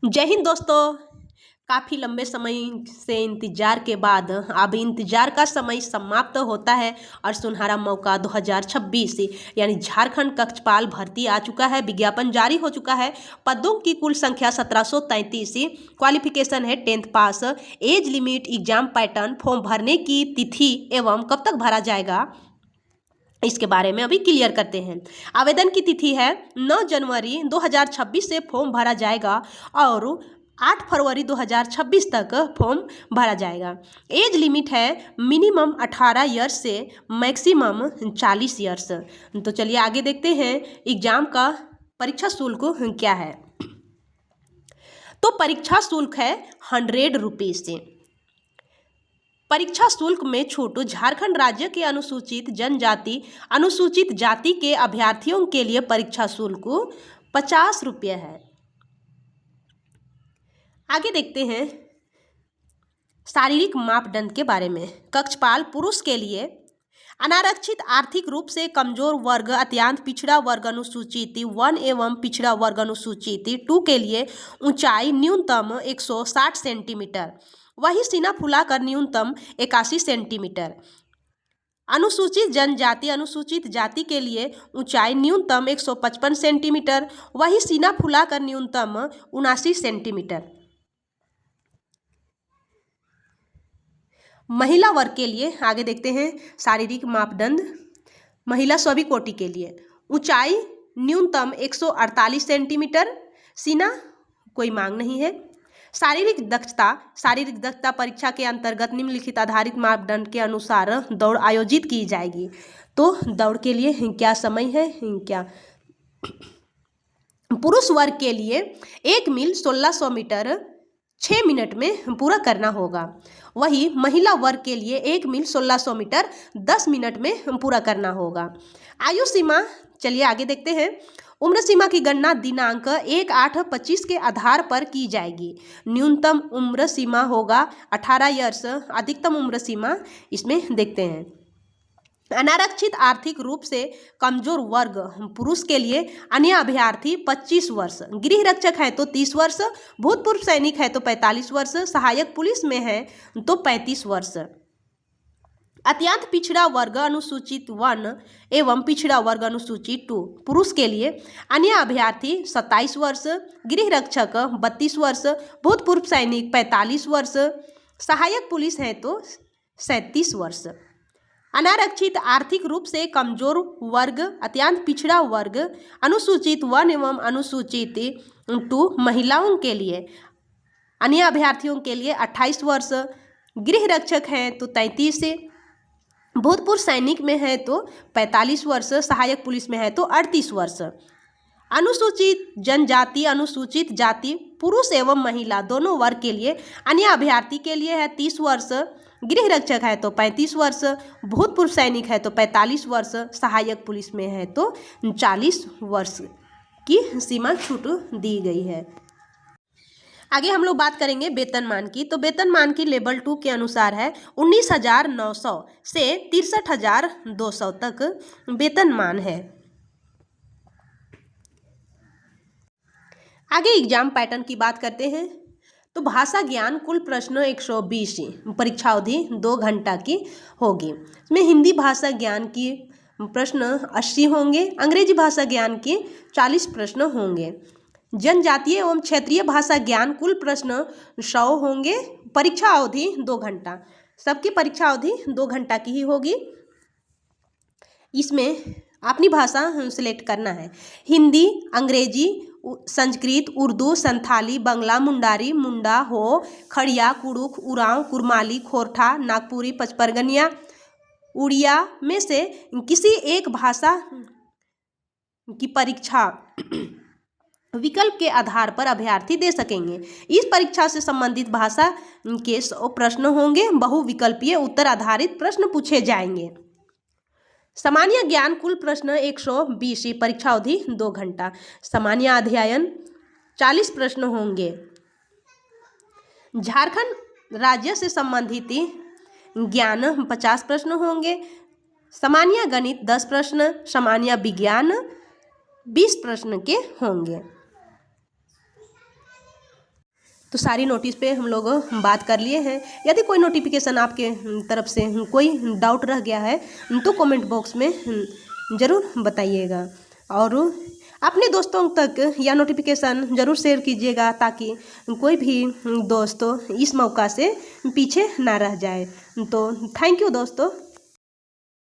जय हिंद दोस्तों। काफ़ी लंबे समय से इंतज़ार के बाद अब इंतज़ार का समय समाप्त होता है और सुनहरा मौका 2026 यानी झारखंड कक्षपाल भर्ती आ चुका है। विज्ञापन जारी हो चुका है। पदों की कुल संख्या 1733, क्वालिफिकेशन है 10th पास। Age limit, exam pattern, form भरने की तिथि एवं कब तक भरा जाएगा इसके बारे में अभी क्लियर करते हैं। आवेदन की तिथि है 9 जनवरी 2026 से फॉर्म भरा जाएगा और 8 फरवरी 2026 तक फॉर्म भरा जाएगा। एज लिमिट है मिनिमम 18 ईयर्स से मैक्सिमम 40 ईयर्स। तो चलिए आगे देखते हैं एग्जाम का परीक्षा शुल्क क्या है। तो परीक्षा शुल्क है 100 रुपीज़ से। परीक्षा शुल्क में छूट झारखंड राज्य के अनुसूचित जनजाति अनुसूचित जाति के अभ्यर्थियों के लिए परीक्षा शुल्क 50 रुपये है। आगे देखते हैं शारीरिक मापदंड के बारे में। कक्षपाल पुरुष के लिए अनारक्षित, आर्थिक रूप से कमजोर वर्ग, अत्यंत पिछड़ा वर्ग अनुसूचित 1 एवं पिछड़ा वर्ग अनुसूचित 2 के लिए ऊंचाई न्यूनतम 160 सेंटीमीटर, वही सीना फुलाकर न्यूनतम 81 सेंटीमीटर। अनुसूचित जनजाति अनुसूचित जाति के लिए ऊंचाई न्यूनतम 155 सेंटीमीटर, वही सीना फुलाकर न्यूनतम 79 सेंटीमीटर। महिला वर्ग के लिए आगे देखते हैं शारीरिक मापदंड। महिला सभी कोटि के लिए ऊंचाई न्यूनतम 148 सेंटीमीटर, सीना कोई मांग नहीं है। शारीरिक दक्षता परीक्षा के अंतर्गत निम्नलिखित आधारित मापदंड के अनुसार दौड़ आयोजित की जाएगी। तो दौड़ के लिए क्या समय है क्या। पुरुष वर्ग के लिए 1 मील 1600 मीटर 6 मिनट में पूरा करना होगा, वही महिला वर्ग के लिए 1 मील 1600 मीटर 10 मिनट में पूरा करना होगा। आयु सीमा, चलिए आगे देखते हैं। उम्र सीमा की गणना दिनांक 1/8/25 के आधार पर की जाएगी। न्यूनतम उम्र सीमा होगा 18 ईयर्स, अधिकतम उम्र सीमा इसमें देखते हैं। अनारक्षित, आर्थिक रूप से कमजोर वर्ग पुरुष के लिए अन्य अभ्यर्थी 25 वर्ष, गृह रक्षक है तो 30 वर्ष, भूतपूर्व सैनिक है तो 45 वर्ष, सहायक पुलिस में है तो 35 वर्ष। अत्यंत पिछड़ा वर्ग अनुसूचित 1 एवं पिछड़ा वर्ग अनुसूचित 2 पुरुष के लिए अन्य अभ्यर्थी 27 वर्ष, गृह रक्षक 32 वर्ष, भूतपूर्व सैनिक 45 वर्ष, सहायक पुलिस है तो 37 वर्ष। अनारक्षित, आर्थिक रूप से कमजोर वर्ग, अत्यंत पिछड़ा वर्ग अनुसूचित 1 एवं अनुसूचित 2 महिलाओं के लिए अन्य अभ्यर्थियों के लिए 28 वर्ष, गृह रक्षक हैं तो 33, भूतपूर्व सैनिक में है तो 45 वर्ष, सहायक पुलिस में है तो 38 वर्ष। अनुसूचित जनजाति अनुसूचित जाति पुरुष एवं महिला दोनों वर्ग के लिए अन्य अभ्यर्थी के लिए है 30 वर्ष, गृह रक्षक है तो 35 वर्ष, भूतपूर्व सैनिक है तो 45 वर्ष, सहायक पुलिस में है तो 40 वर्ष की सीमा छूट दी गई है। आगे हम लोग बात करेंगे वेतनमान की। तो वेतनमान की लेवल 2 के अनुसार है 19,900 से 63,200 तक वेतनमान है। आगे एग्जाम पैटर्न की बात करते हैं। तो भाषा ज्ञान कुल प्रश्न 120, परीक्षा अवधि 2 घंटा की होगी। इसमें हिंदी भाषा ज्ञान की प्रश्न 80 होंगे, अंग्रेजी भाषा ज्ञान के 40 प्रश्न होंगे। जनजातीय एवं क्षेत्रीय भाषा ज्ञान कुल प्रश्न 100 होंगे। परीक्षा अवधि 2 घंटा, सबकी परीक्षा अवधि 2 घंटा की ही होगी। इसमें अपनी भाषा सिलेक्ट करना है। हिंदी, अंग्रेजी, संस्कृत, उर्दू, संथाली, बंगला, मुंडारी, मुंडा, हो, खड़िया, कुड़ुख, उरांव, कुरमाली, खोरठा, नागपुरी, पचपरगनिया, उड़िया में से किसी एक भाषा की परीक्षा विकल्प के आधार पर अभ्यर्थी दे सकेंगे। इस परीक्षा से संबंधित भाषा के 100 प्रश्न होंगे। बहुविकल्पीय उत्तर आधारित प्रश्न पूछे जाएंगे। सामान्य ज्ञान कुल प्रश्न 120, परीक्षा अवधि 2 घंटा। सामान्य अध्ययन 40 प्रश्न होंगे। झारखंड राज्य से संबंधित ज्ञान 50 प्रश्न होंगे। सामान्य गणित 10 प्रश्न, सामान्य विज्ञान 20 प्रश्न के होंगे। तो सारी नोटिस पे हम लोग बात कर लिए हैं। यदि कोई नोटिफिकेशन आपके तरफ से कोई डाउट रह गया है तो कमेंट बॉक्स में ज़रूर बताइएगा और अपने दोस्तों तक यह नोटिफिकेशन ज़रूर शेयर कीजिएगा ताकि कोई भी दोस्त इस मौका से पीछे ना रह जाए। तो थैंक यू दोस्तों।